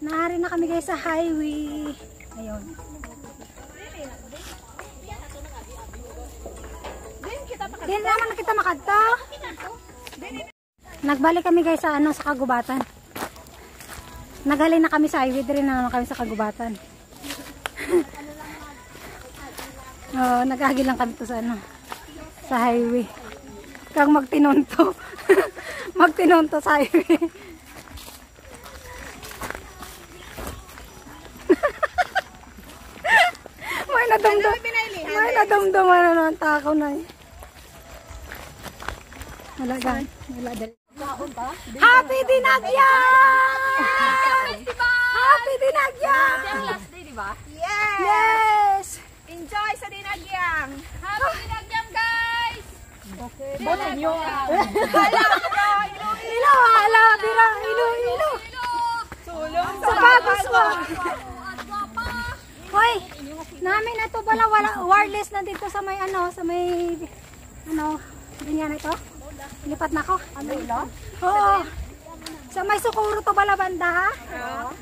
Nari na kami guys sa highway. Ayun. Di naman kita makadto. Nagbalik kami guys sa ano, sa Kagubatan. Naghalin na kami sa highway, din na naman kami sa Kagubatan. Oh, nagahagi lang kami to sa ano, sa highway. Kang magtinunto. Magtinunto sa highway. May nadamdam ano ng takaw na eh. Wala gan. Wala dali. Happy Dinagyang! Happy Dinagyang! Last day, di ba? Yes! Enjoy sa Dinagyang! Happy Dinagyang, guys! Okay. Botan nyo! Ilo! Ala! Bira! Ilo! Sulong Sa pagos mo! Hoy! Namin na to pala wireless na dito sa may ano, sa may ano, ganyan ito. Lipat na ako. Ano ilo? Oo. Sa may Sukuro to bala banda ha?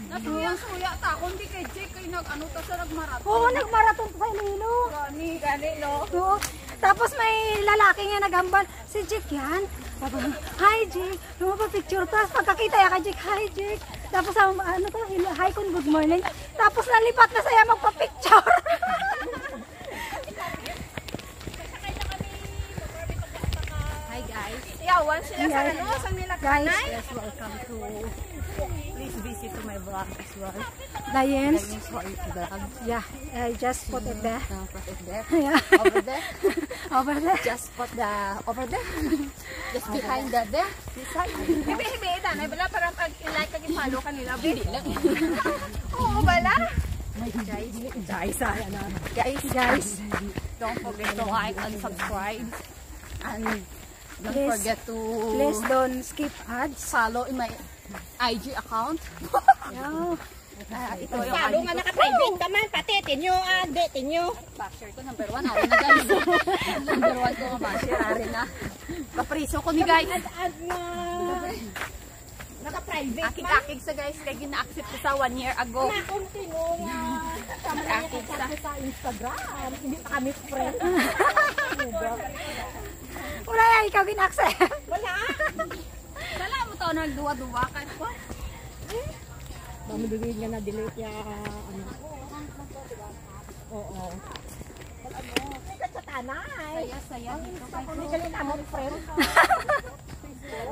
Nasuya ta. Kundi kay Jake ay nag-ano ta sa nagmaraton. Oo, nagmaraton sa Iloilo. Gani, no? Oo. Tapos may lalaki nga nagambal. Si Jake yan. Tapos, hi Jake. Lumapapicture. Tapos pagkakita ya kay Jake, hi Jake. Tapos ano to, hi kun good morning. Tapos nalipat na saya magpapicture. Hi guys. Yawan sila sa ano, sa nila Guys, yes, welcome to. Please visit to my vlog as well. Diane's. Vlog. Yeah, I just put it there. Put it there. Yeah. Over there. Over there. Just put the over there. Just behind that there. This side. Hibi-hibi ita na bala para pag like kag follow kanila. Dili lang. Oo bala. Guys, Don't forget to like and subscribe. And don't Please. forget to please don't skip ads. follow in my IG account. Yeah. Ito yung Follow IG nga ko. naka-private naman, pati tinyo, tinyo. Basher ko number 1. Ari na guys. Number 1 ko nga basher. Ari na. Kapriso ko ni guys. Ad nga. Naka-private man. Akig-akig sa guys. Kaya gina-accept ko sa 1 year ago. Nakuntino nga. Tama na niya kasama sa Instagram. Hindi pa kami friend. Wala yan, ikaw gin-accept. Wala. Wala mo to nagduwa-duwa ka. Mamibigay niya na delete niya. Oo. Sikat sa tanay. Saya dito kay Hindi ka rin among friend.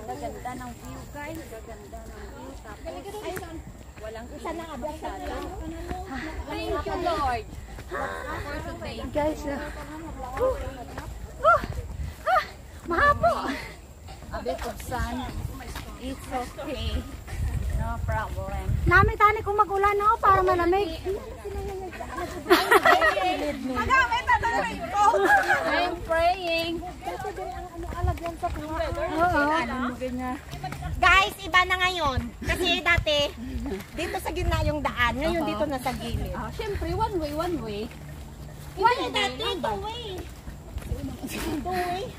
Gaganda ng view guys. Gaganda ng view. Tapos walang Isa na abang sa Thank you Lord. For today. Guys, mahapo. A bit of sun. It's okay. No problem. Namin tani kung mag-ulan no, para malamig. I'm praying. Oo. Guys, iba na ngayon. Kasi dati, dito sa gitna yung daan. Ngayon dito na sa gilid. Siyempre, one way. Wala dati, two-way. Two-way.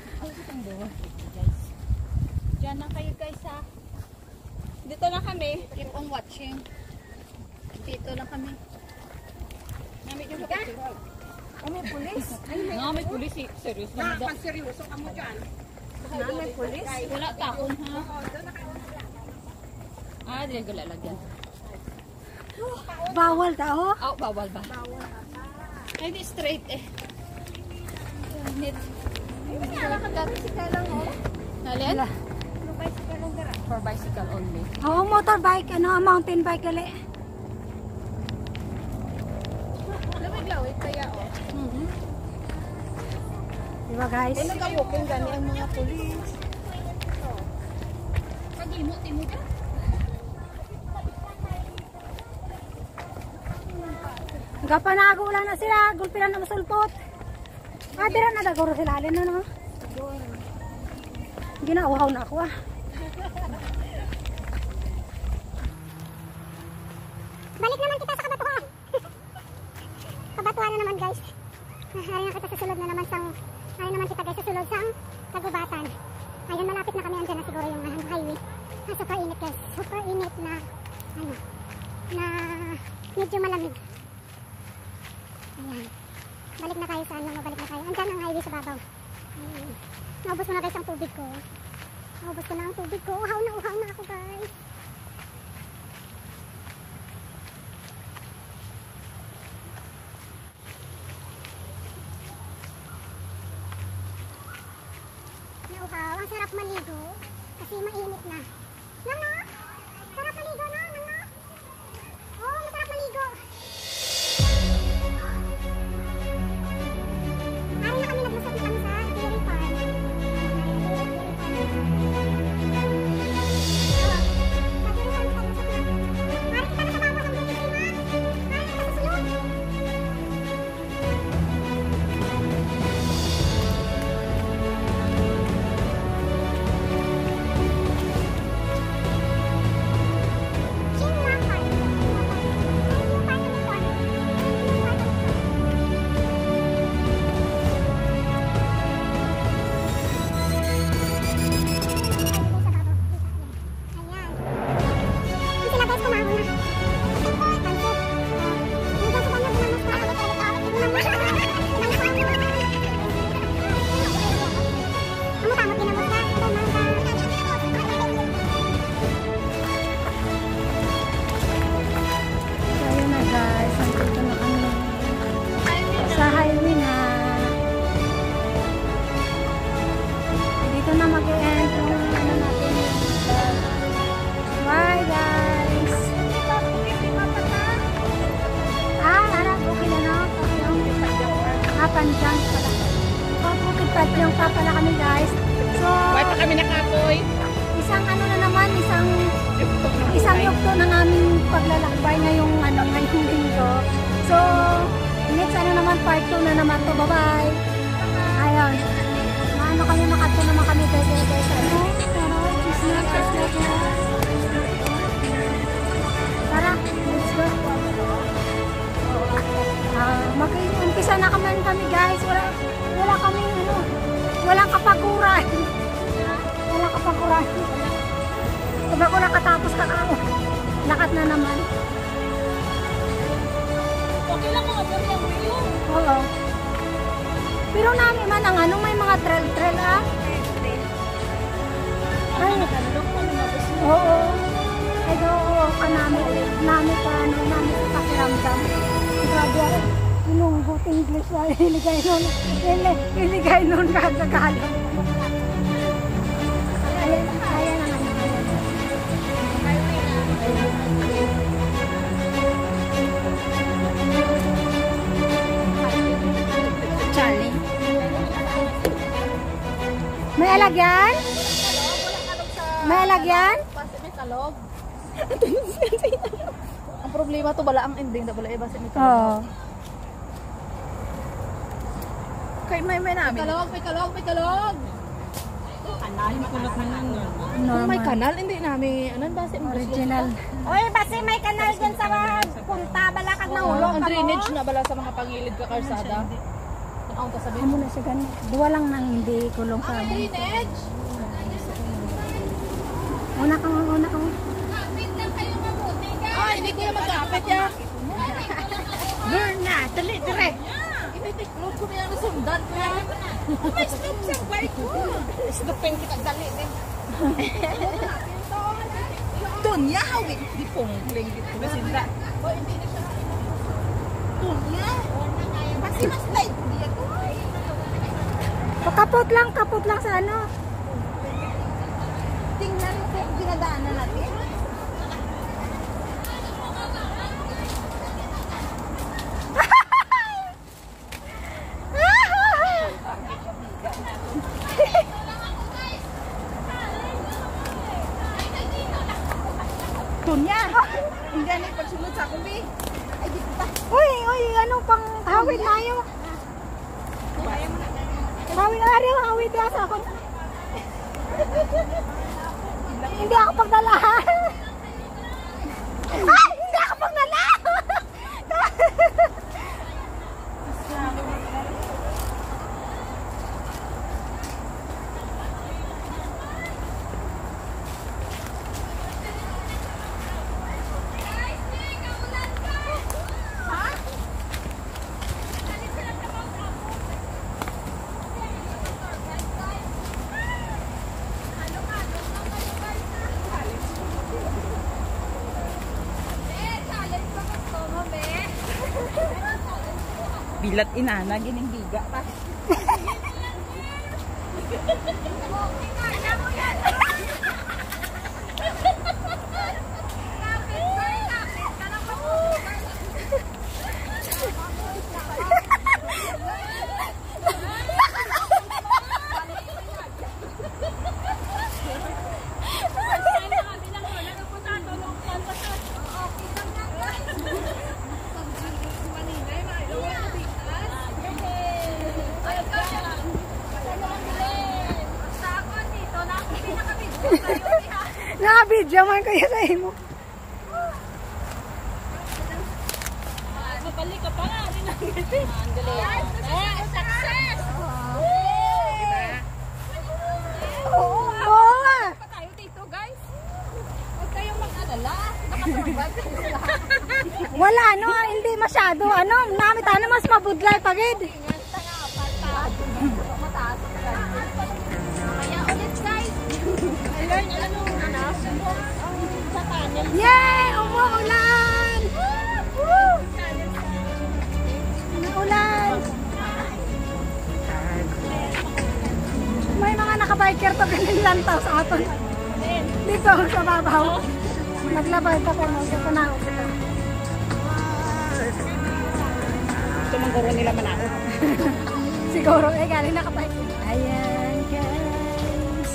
Diyan na kayo guys ha. Dito na kami. Keep on watching. Dito na kami. Namit yung kapatid. May pulis. Namit pulis. Serious na ba? Seryoso ka mo dyan. Namit pulis? Wala takon ha. Dili ko lalagyan. Bawal daw. Oh, bawal ba? Ay, di straight eh. Net. Tricycle lang, oh. Nalin? Tricycle lang dara. For bicycle only. Oo, motorbike, ano, mountain bike gali. Lawig-lawig kaya oh. Diba guys? Nag-walking gani ang mga pulis. Pag-imo-timo ka? Gapa na ulan na sila, gulpilan na masulpot. Dira na daguro sila alin na no. Ginauhaw na ako ah. Balik naman kita sa Kabatuan. Kabatuan na naman guys. Hari na kita sa sulod na naman hari naman kita guys sa sulod sang Kagubatan. Ayun, malapit na kami, andyan na siguro yung highway. Super init guys. Super init na ano. na medyo malamig. Ayan. Balik na tayo sa ano, mabalik na tayo. Andyan ang highway sa babaw. Naubos ko na guys ang tubig ko. Naubos ko na ang tubig ko. Uhaw na ako guys. Nauhaw. Ang sarap maligo. Kasi mainit na. Nana! Sarap maligo na, Nana! Oo, masarap maligo. Ari na kami naglusot na kami sa dairy farm. Panjang pala. Pagpupit-pat yung pala kami guys. So, Bakit pa kami nakapoy? isang ano na naman, isang yugto ng aming paglalakbay ngayong linggo. So, next naman part 2 na naman to. Bye-bye. Ayun. Kayo nakato naman kami guys. Ano? Tara, let's go. Mag-umpisa na kami guys. Wala kami walang kapaguran. Walang kapaguran. Diba ko nakatapos ka ako. Lakat na naman. Okay lang mga dami ang video. Oo. Pero namin man ang may mga trail ah. Ay, oo. Ay, oo. Namin sa pakiramdam. Grabe, inunggot English na iligay nun kagagalang. Ayan ang Charlie. May alagyan? May alagyan? May kalog. Ang problema to bala ang ending na bala iba sa may kalog. Oo. Kay may namin. May kalog. Kanal makulot man lang. Normal. May kanal hindi namin anan base Original. Oy, basi may kanal dyan sa punta, balakad na hulog. Ang drainage na bala sa mga pangilid ka karsada. Ang ka sabihin Ano na siya ganun? Duwa lang nang hindi kulong sa amin. drainage. Una ka. Ay, hindi ko na magkapit ya. Burn na, dali, dire. Load ko na yung sundan ko yan. May stop sa bike ko. Stopin kita, dali din. Tunya, hawin. Di pong linggit ko na sinda. Tunya. Basi mas light niya ko. Kapot lang sa ano. Tingnan mo kung dinadaanan natin. Tunya. Hindi na pagsunod sa akin, Bi. Ay, di pa. Uy, ano pang hawid tayo? Hawid ya sa ako. Hindi ako pagdalahan. Ay, hindi ako pagdalahan. Bilat inana, ginimbiga pa. Nakabidyo man kayo sa imo. Mabalik ka pa nga. Success! Oo nga. Pa tayo dito, guys. Huwag kayong mag-alala. Nakasurvive kayo sa lahat. Wala no, hindi masyado ano, namit ano mas mabudlay pagid. Kaya ulit, guys. I-learn, alam mo, sa tunnel. Yay! Umuulan! Woo! Umuulan! May mga nakabiker to ganin lantaw sa aton. Dito sa babaw. Naglabay pa ko mo sa panahon ko. Ito mangguro nila manako. Siguro galing nakabiker. Ayan guys.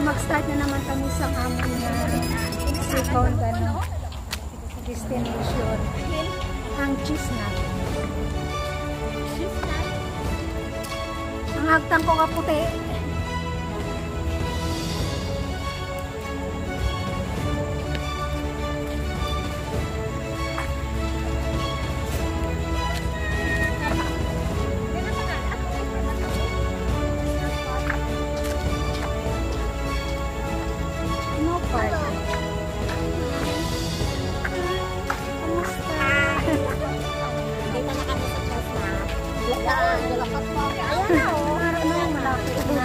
Mag-start na naman kami sa aming second destination. Ang Chisnat. Ang hagtang ko kaputi. No park. Kamusta? Dito na kami sa Chestnut. Dalakat pa. Parang ano, malapit na.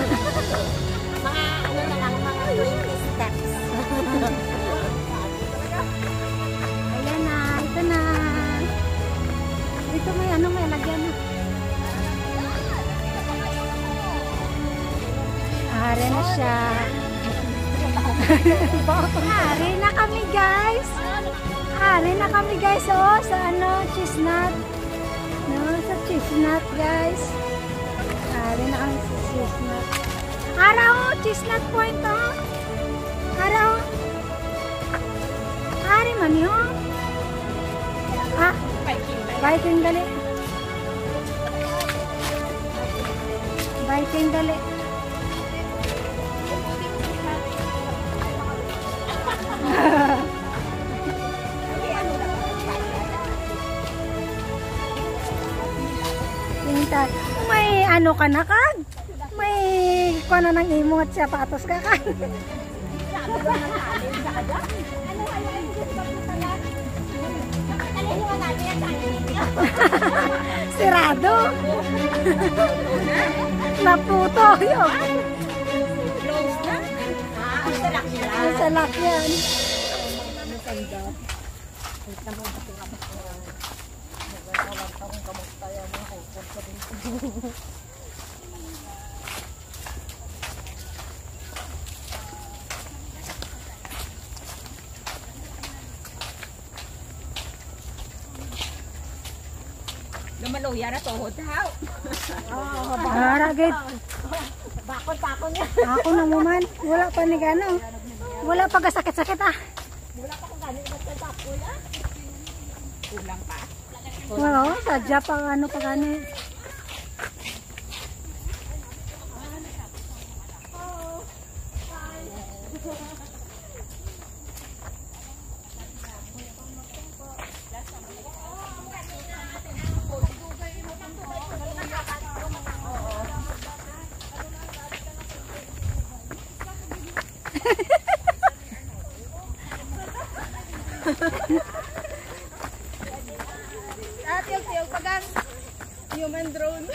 Mga ano na lang, mga 20 steps. Ayan na, ito na. Dito may ano, may lagyan na. Ari na siya. Ari na kami guys. Ari na kami guys, oh, sa ano, Chisnat. No, sa Chisnat guys. Ari na kami sa Chisnat. Araw, Chisnat Point, oh. Araw. Ari man yun. Ah, biking dali. Biking dali. Tinta. May ano ka na kag? May kuno ng imo at sapatos ka kag? Sirado. Naputo yun. Close na? Ang salak nila. Ang salak yan. Lumaluya na tuhod, how? Haragit. Bakon niya. Ako na mo man. Wala pa ni gano. Wala pa ka sakit-sakit ah. Wala pa kung gano'n ba't nagkakul ah. Kulang pa. Oo, sadya pa ano pa gani. Tiyog, pagang human drone.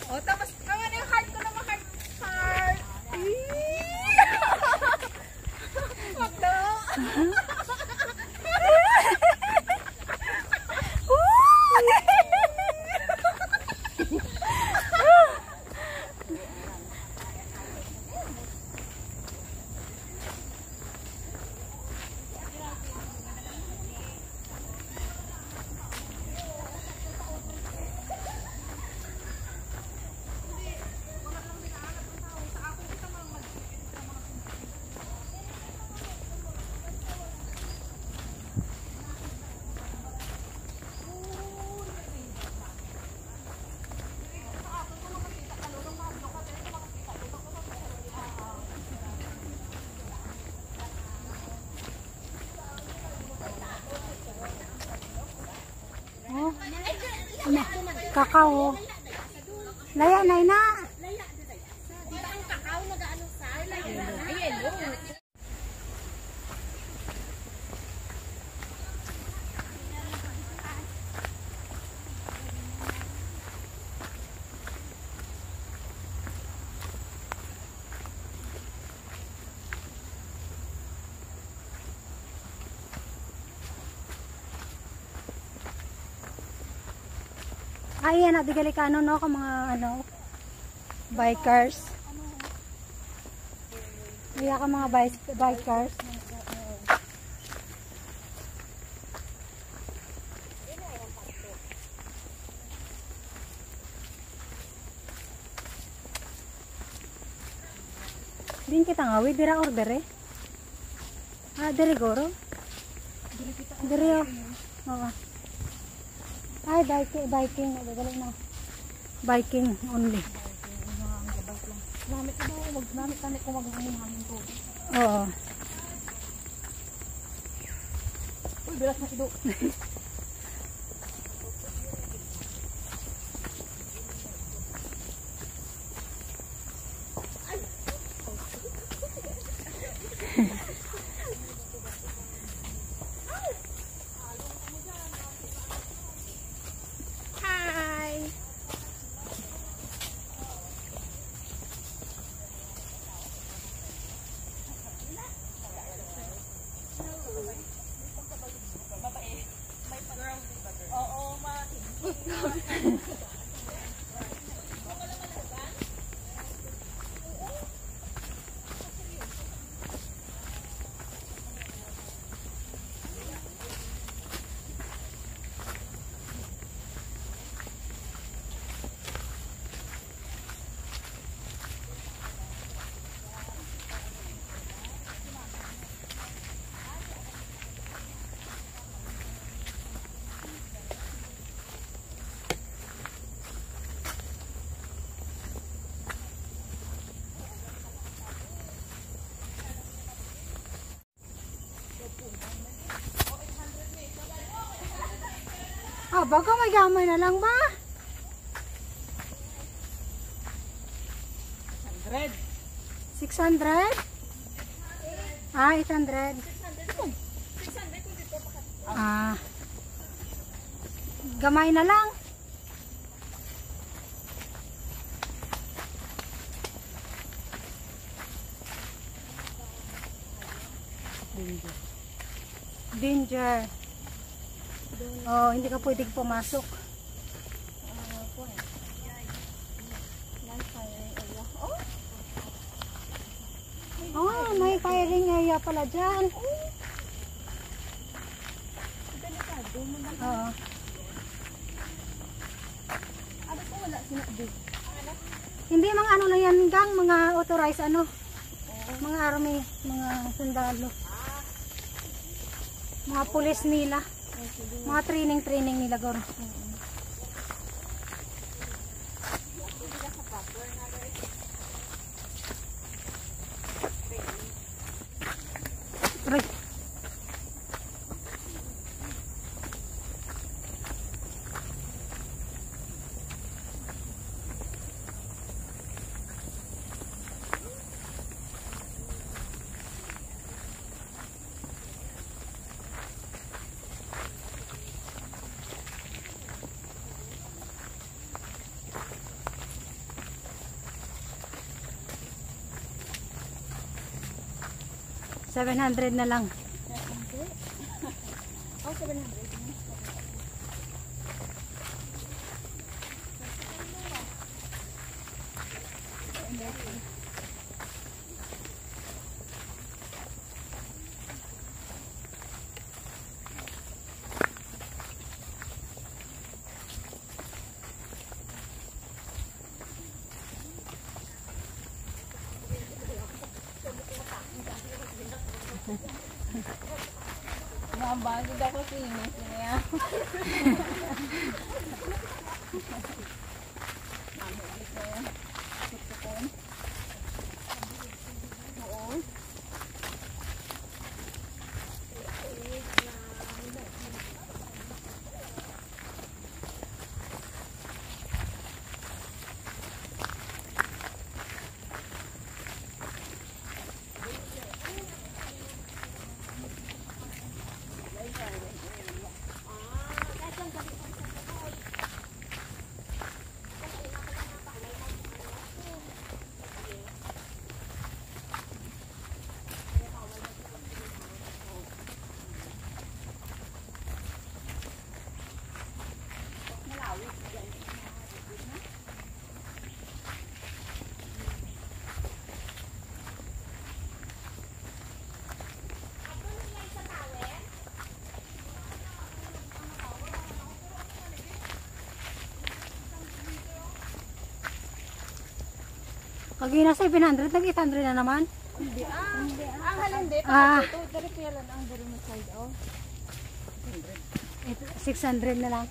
O, tapos, ang ano yung heart ko naman, heart. Magdo. Kakao. Laya na ina. Ay, yan, nadigali ka ano, no, ka mga, ano, bikers. Iya ka mga bikers. Din kita ngawi, dira order eh. Ah, diri goro? Diri oh. Oo. Ay, biking. Nagagali na. Biking only. Gamit ko daw, gamit kami kung maghangin-hangin ko. Oo. Uy, bilas na sido. Ah, baka may gamay na lang ba? 600? Ah, 800. Ah. Gamay na lang. Danger. Oh, hindi ka pwedeng pumasok. Oh, may firing area pala dyan. Oo. Hindi mga ano lang yan gang, mga authorized ano. Mga army, mga sundalo. Mga pulis nila. Mga training nila goro. Right. $700 na lang. Oh, 700. Nabagod ako sinis niya. Pag yun na 700, nag-800 na naman. Ang halin dito. Ah, Ito, dari kailan ang buro mo side, oh. 600 na lang.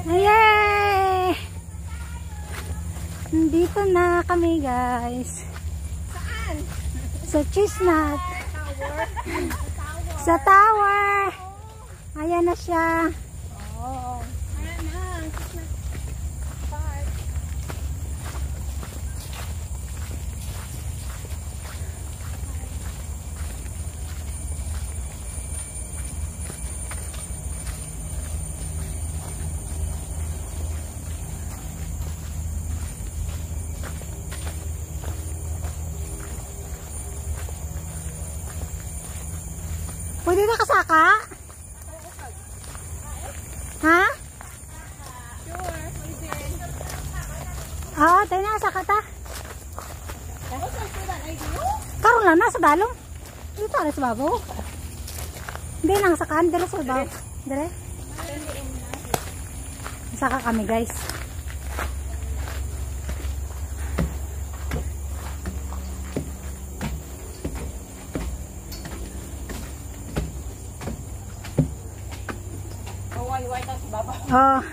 Yay! Nandito na kami, guys. Saan? Sa Chestnut. Sa tower. Ayan na siya. Oh. Ayan na. Park. Pwede na kasaka? Ha? Sure, pwede. Oo, tayo na kasaka ta. Karoon lang na sa balong. Dito na sa babaw. Hindi lang sakaan, dire sa babaw. Dire. Saka kami, guys. Oh.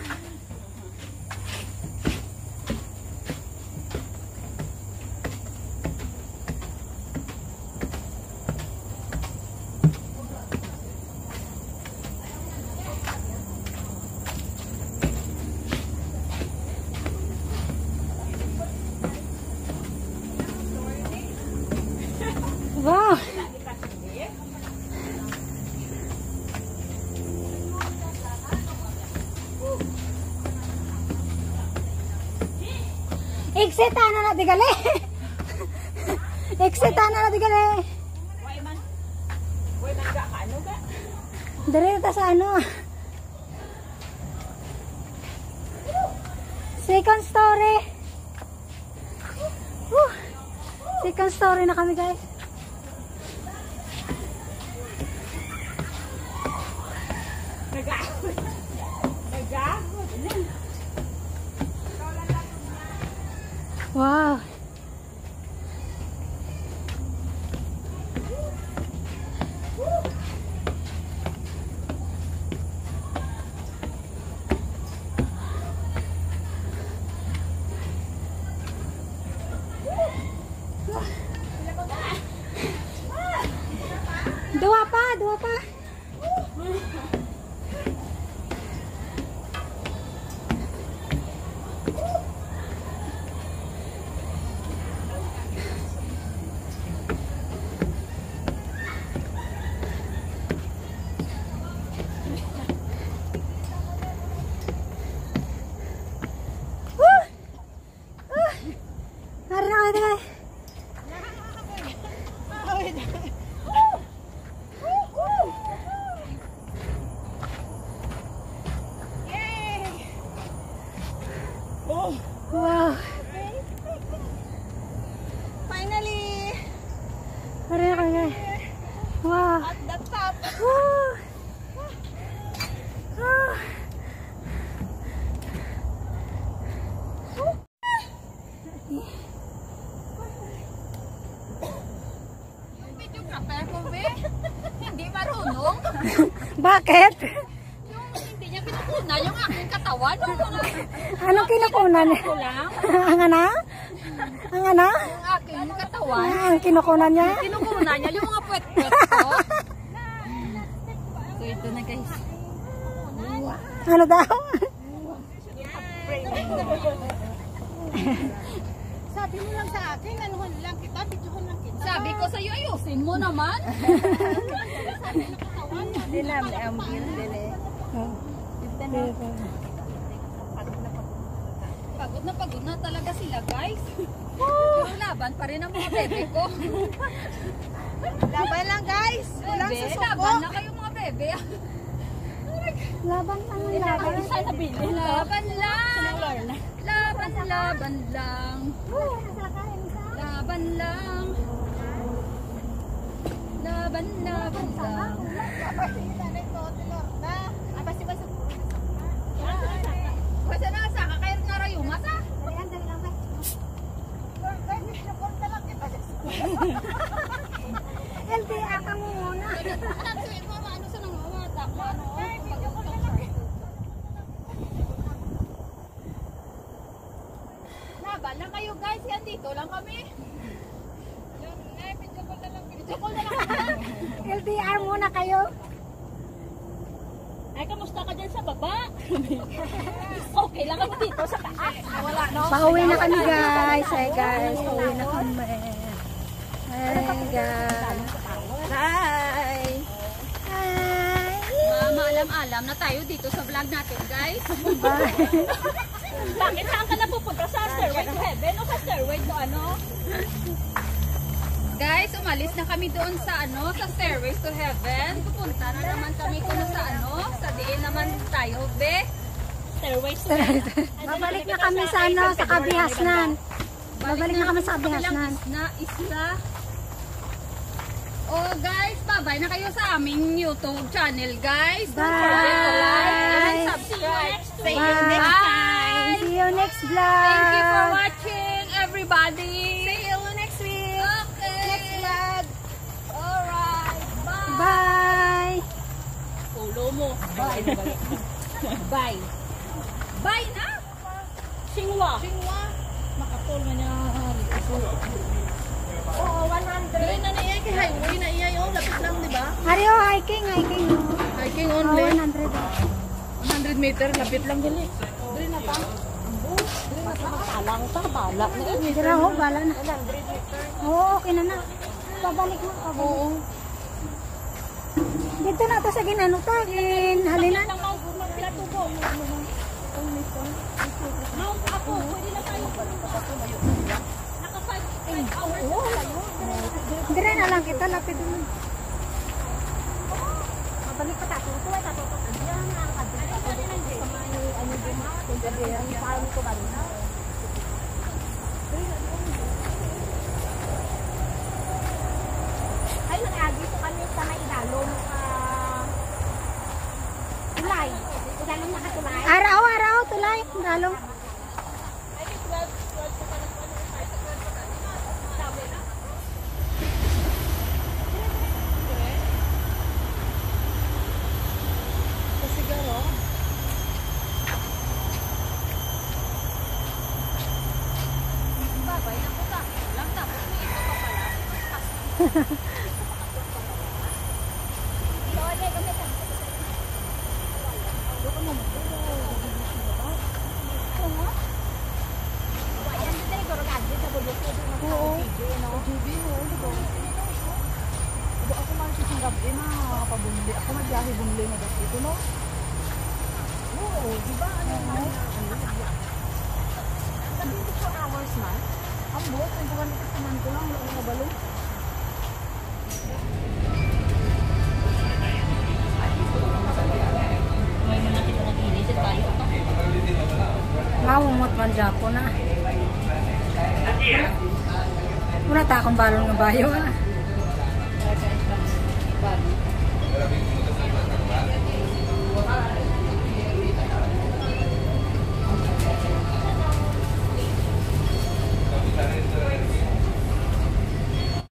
Wow. Exita na na digale. Exita na na digale. Why man ka ano ka? Dire ta sa ano. Second story. Second story na kami, guys. Nagahod. Wow. Dua pa, dua pa. Hari na kayo, guys. Wow. Finally, Hari na kayo, guys. Wow. at the top. Woo. Ah. Videographer ko, be. Hindi ba marunong. Bakit? Hindi niya pinakuna yung aking katawan. Anong kinukunan niya? Ang ano? Ang ano? Yung aking katawan. Ang kinukunan niya? Kinukuna niya yung mga puwet-puwet ko. So ito na guys. Ano daw? Sabi mo lang sa akin, anuhan lang kita, videohan lang kita. Sabi ko sa'yo, ayusin mo naman. Pagod na talaga sila guys. Pero laban pa rin ang mga bebe ko. Laban lang guys. Walang Bebe, susuko. laban na kayo mga bebe. Laban ang laban. Laban lang. Laban lang. Laban lang. Laban lang. Basta na sa kakayar na rayo masa. LDA ka mo muna. Laban lang kayo guys, yan dito lang kami. Video call na lang. LDR muna kayo. Ay, kamusta ka dyan sa baba? Okay lang kami dito sa taas. Wala no? Pauwi na kami guys. Hi guys, pauwi na kami. Hi guys. Hi. Hi. Maalam-alam na tayo dito sa vlog natin guys. Bye. Bakit saan ka na pupunta? Sa Stairway to Heaven o sa Stairway to ano? Guys, umalis na kami doon sa ano, sa Stairways to Heaven. Pupunta na naman kami kung sa ano, sa diin naman tayo, be. Stairways to Heaven. Babalik na kami sa ano, sa Kabihasnan. Babalik na kami sa Kabihasnan. Na isla. Oh guys, bye-bye na kayo sa aming YouTube channel guys. Don't forget to like and subscribe. See you next time. See you next vlog. Thank you for watching everybody. See you next week. Okay. Next vlog. Alright. Bye. Bye. Follow mo. Bye. Bye. Bye na. Xinhua. Makapol man niya. Oo, 100. Dili na niya kay highway na iya yung lapit lang, di ba? Ariyo, hiking. Hiking Oh, only. 100. 100 meter, lapit lang dili. Dili na pa. Tira ho, bala na. Oo, okay na na. Pabalik mo, pabalik. Oo. Dito na to sa ginanutagin. Halinan. Dire na lang kita, lapit mo. Mabalik pa tayo. Ito ay tato. Diyan na ang kadto. Sa may ano din ha. Kung gabi ang parang ko ba na. Ay nag-agi to kami sa may dalong tulay. Dalong nakatulay. Araw, tulay. Dalong. Babay na po sa lang tapos may ito pa pala. Ako magbiyahe-bumli na dito, no? Oo, di ba? Ano? 24 hours na? Ang buot, ang buwan nito naman ko lang, wala na balon. Mawumot man dyan po na. Muna ta akong balon ng bayo.